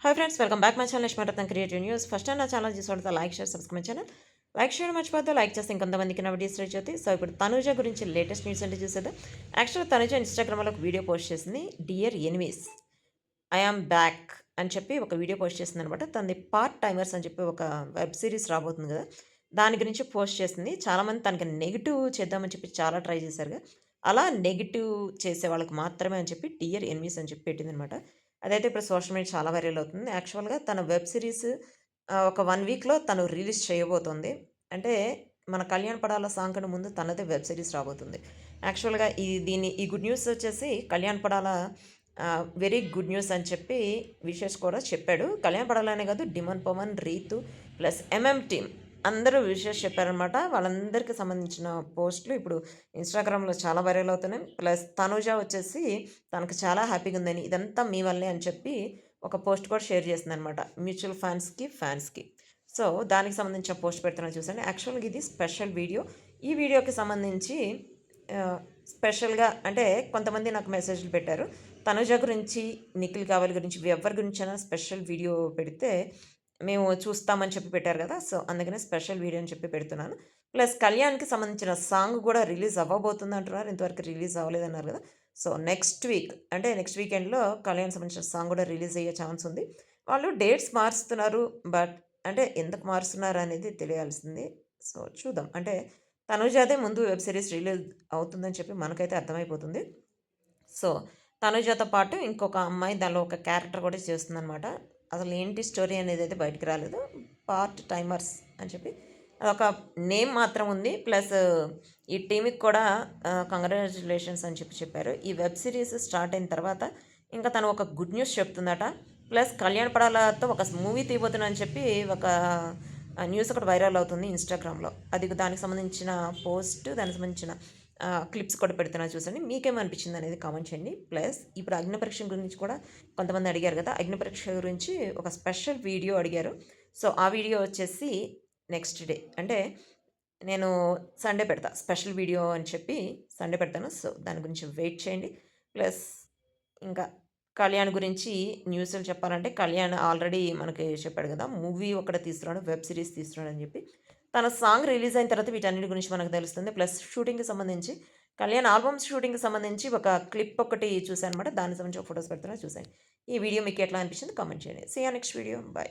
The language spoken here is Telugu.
Hi friends, welcome back my channel Yashmaratna creative news. First time నా ఛానల్ చూసుకుంటే like share subscribe my channel. Like చేయడం మర్చిపోద్దు. లైక్ చేస్తే ఇంకొంతమందికి నా వీడియోస్ రీచ్ అవుతాయి. సో ఇప్పుడు తనుజ గురించి లేటెస్ట్ న్యూస్ అంటే చూసేద్దాం. యాక్చువల్గా తనుజ ఇన్స్టాగ్రామ్లో ఒక వీడియో పోస్ట్ చేసింది. Dear enemies, I am back అని చెప్పి ఒక వీడియో పోస్ట్ చేసింది అనమాట. తనది పార్ట్ టైమర్స్ అని చెప్పి ఒక వెబ్ సిరీస్ రాబోతుంది కదా, దాని గురించి పోస్ట్ చేసింది. చాలామంది తనకి నెగిటివ్ చేద్దామని చెప్పి చాలా ట్రై చేశారు. అలా నెగిటివ్ చేసే వాళ్ళకి మాత్రమే అని చెప్పి డియర్ ఎనిమీస్ అని చెప్పి పెట్టింది అనమాట. అదైతే ఇప్పుడు సోషల్ మీడియా చాలా వైరల్ అవుతుంది. యాక్చువల్‌గా తన వెబ్ సిరీస్ ఒక 1 వీక్‌లో తను రిలీజ్ చేయబోతోంది. అంటే మన 'కళ్యాణ్ పడాల' సాంగ్ కన్నా ముందు తనదే వెబ్ సిరీస్ రాబోతుంది. యాక్చువల్‌గా ఈ గుడ్ న్యూస్ వచ్చేసి 'Kalyan Padala' very good news అని చెప్పి విశేష్ కూడా చెప్పాడు. 'కళ్యాణ్ పడాల' అనే కాదు, demon Pavan, Rithu plus MM team అందరూ విషెస్ చెప్పారనమాట. వాళ్ళందరికీ సంబంధించిన పోస్టులు ఇప్పుడు ఇన్‌స్టాగ్రామ్‌లో చాలా వైరల్ అవుతున్నాయి. ప్లస్ తనూజ వచ్చేసి తనకు చాలా హ్యాపీగా ఉందని, ఇదంతా మీ వల్లే అని చెప్పి ఒక పోస్ట్ కూడా షేర్ చేసిందనమాట. మ్యూచువల్ ఫ్యాన్స్‌కి. సో దానికి సంబంధించిన పోస్ట్ పెడుతున్నాను చూసండి. యాక్చువల్‌గా ఇది స్పెషల్ వీడియో. ఈ వీడియోకి సంబంధించి స్పెషల్‌గా అంటే కొంతమంది నాకు మెసేజ్‌లు పెట్టారు. తనుజ గురించి, నిఖిల్ కావాలి గురించి, ఎవరి గురించైనా స్పెషల్ వీడియో పెడితే మేము చూస్తామని చెప్పి పెట్టారు కదా, సో అందుకనే స్పెషల్ వీడియో అని చెప్పి పెడుతున్నాను. ప్లస్ కళ్యాణ్‌కి సంబంధించిన సాంగ్ కూడా రిలీజ్ అవ్వబోతుంది అంటున్నారు. ఇంతవరకు రిలీజ్ అవ్వలేదన్నారు కదా. సో నెక్స్ట్ వీక్ అంటే నెక్స్ట్ వీకెండ్‌లో కళ్యాణ్‌కి సంబంధించిన సాంగ్ కూడా రిలీజ్ అయ్యే ఛాన్స్ ఉంది. వాళ్ళు డేట్స్ మారుస్తున్నారు. బట్ అంటే ఎందుకు మారుస్తున్నారు అనేది తెలియాల్సింది. సో చూద్దాం. అంటే తనుజాదే ముందు వెబ్ సిరీస్ రిలీజ్ అవుతుందని చెప్పి మనకైతే అర్థమైపోతుంది. సో తనుజతో పాటు ఇంకొక అమ్మాయి దానిలో ఒక క్యారెక్టర్ కూడా చేస్తుందనమాట. అసలు ఏంటి స్టోరీ అనేది అయితే బయటికి రాలేదు. పార్ట్ టైమర్స్ అని చెప్పి అదొక నేమ్ మాత్రం ఉంది. ప్లస్ ఈ టీమ్‌కి కూడా కంగ్రాచ్యులేషన్స్ అని చెప్పి చెప్పారు. ఈ వెబ్ సిరీస్ స్టార్ట్ అయిన తర్వాత ఇంకా తను ఒక గుడ్ న్యూస్ చెప్తుందట. ప్లస్ కళ్యాణ్ పడాలతో ఒక మూవీ తీయబోతున్నా అని చెప్పి ఒక న్యూస్ ఒకటి వైరల్ అవుతుంది ఇన్‌స్టాగ్రామ్‌లో. అది దానికి సంబంధించిన పోస్ట్, దానికి సంబంధించిన క్లిప్స్ కూడా పెడుతున్నా చూసండి. మీకేమనిపించింది అనేది కామెంట్ చేయండి. ప్లస్ ఇప్పుడు అగ్ని పరీక్ష గురించి కూడా కొంతమంది అడిగారు కదా, అగ్ని పరీక్ష గురించి ఒక స్పెషల్ వీడియో అడిగారు. సో ఆ వీడియో వచ్చేసి నెక్స్ట్ డే అంటే నేను సండే పెడతా, స్పెషల్ వీడియో అని చెప్పి సండే పెడతాను. సో దాని గురించి వెయిట్ చేయండి. ప్లస్ ఇంకా కళ్యాణ్ గురించి న్యూస్‌లు చెప్పాలంటే కళ్యాణ్ ఆల్రెడీ మనకి చెప్పాడు కదా, మూవీ ఒకటి తీస్తున్నాడు, వెబ్ సిరీస్ తీస్తున్నాడు అని చెప్పి. తన సాంగ్ రిలీజ్ అయిన తర్వాత వీటన్నిటి గురించి మనకు తెలుస్తుంది. ప్లస్ షూటింగ్‌కి సంబంధించి కళ్యాణ్ ఆల్బమ్ షూటింగ్‌కి సంబంధించి ఒక క్లిప్ ఒకటి చూసాననమాట. దానికి సంబంధించి ఒక ఫోటోస్ పెడుతున్నా చూసాను. ఈ వీడియో మీకు ఎట్లా అనిపించింది కామెంట్ చేయండి. See you next video. By.